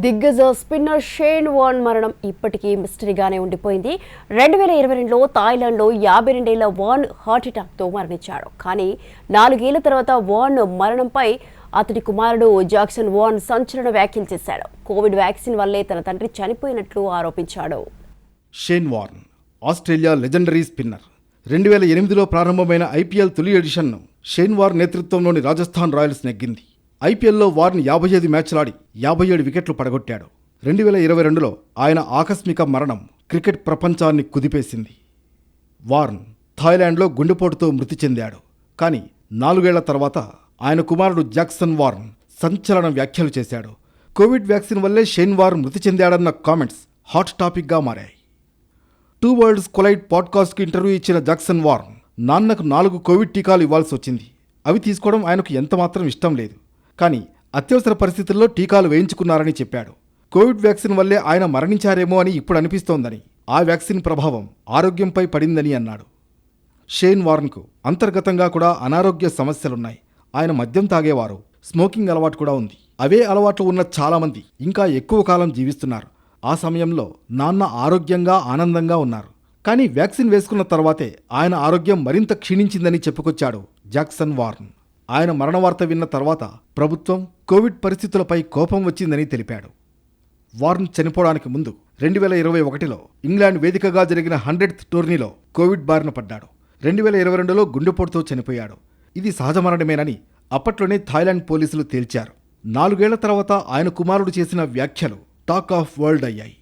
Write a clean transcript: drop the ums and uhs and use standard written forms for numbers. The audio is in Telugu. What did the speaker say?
దిగ్గజ స్పిన్నర్ షేన్ వార్న్ మరణం ఇప్పటికీ మిస్టరీగానే ఉండిపోయింది. 2022లో థాయిలాండ్లో 52 ఏళ్ల వార్న్ హార్ట్అటాక్తో మరణించాడు. కానీ 4 ఏళ్ల తర్వాత వార్న్ మరణంపై అతడి కుమారుడు జాక్సన్ వార్న్ సంచలన వ్యాఖ్యలు చేశాడు. కోవిడ్ వ్యాక్సిన్ వల్లే తన తండ్రి చనిపోయినట్లు ఆరోపించాడు. Shane Warne Australia legendary spinner. 2008లో ప్రారంభమైన ఐపీఎల్ తొలి ఎడిషన్ను షేన్ వార్న్ నేతృత్వంలోని రాజస్థాన్ రాయల్స్ నెగ్గింది. ఐపీఎల్లో వార్న్ 55 మ్యాచ్లాడి 57 వికెట్లు పడగొట్టాడు. 2022లో ఆయన ఆకస్మిక మరణం క్రికెట్ ప్రపంచాన్ని కుదిపేసింది. వార్న్ థాయిలాండ్లో గుండెపోటుతో మృతి చెందాడు. కానీ 4 ఏళ్ల తర్వాత ఆయన కుమారుడు జాక్సన్ వార్న్ సంచలన వ్యాఖ్యలు చేశాడు. కోవిడ్ వ్యాక్సిన్ వల్లే షేన్ వార్న్ మృతి చెందాడన్న కామెంట్స్ హాట్ టాపిక్గా మారాయి. 2 వరల్డ్స్ కొలైడ్ పాడ్కాస్ట్కి ఇంటర్వ్యూ ఇచ్చిన జాక్సన్ వార్న్ నాన్నకు 4 కోవిడ్ టీకాలు ఇవ్వాల్సి వచ్చింది. అవి తీసుకోవడం ఆయనకు ఎంతమాత్రం ఇష్టం లేదు. కానీ అత్యవసర పరిస్థితుల్లో టీకాలు వేయించుకున్నారని చెప్పాడు. కోవిడ్ వ్యాక్సిన్ వల్లే ఆయన మరణించారేమో అని ఇప్పుడు అనిపిస్తోందని, ఆ వ్యాక్సిన్ ప్రభావం ఆరోగ్యంపై పడిందని అన్నాడు. షేన్ వార్న్కు అంతర్గతంగా కూడా అనారోగ్య సమస్యలున్నాయి. ఆయన మద్యం తాగేవారు, స్మోకింగ్ అలవాటు కూడా ఉంది. అవే అలవాట్లు ఉన్న చాలామంది ఇంకా ఎక్కువ కాలం జీవిస్తున్నారు. ఆ సమయంలో నాన్న ఆరోగ్యంగా ఆనందంగా ఉన్నారు. కానీ వ్యాక్సిన్ వేసుకున్న తర్వాతే ఆయన ఆరోగ్యం మరింత క్షీణించిందని చెప్పుకొచ్చాడు జాక్సన్ వార్న్. ఆయన మరణ వార్త విన్న తర్వాత ప్రభుత్వం కోవిడ్ పరిస్థితులపై కోపం వచ్చిందని తెలిపాడు. వార్న్ చనిపోవడానికి ముందు 2021లో ఇంగ్లాండ్ వేదికగా జరిగిన 100th టోర్నీలో కోవిడ్ బారిన పడ్డాడు. 2022లో గుండెపోటుతో చనిపోయాడు. ఇది సహజ మరణమేనని అప్పట్లోనే థాయిలాండ్ పోలీసులు తేల్చారు. 4 ఏళ్ల తర్వాత ఆయన కుమారుడు చేసిన వ్యాఖ్యలు టాక్ ఆఫ్ వరల్డ్ అయ్యాయి.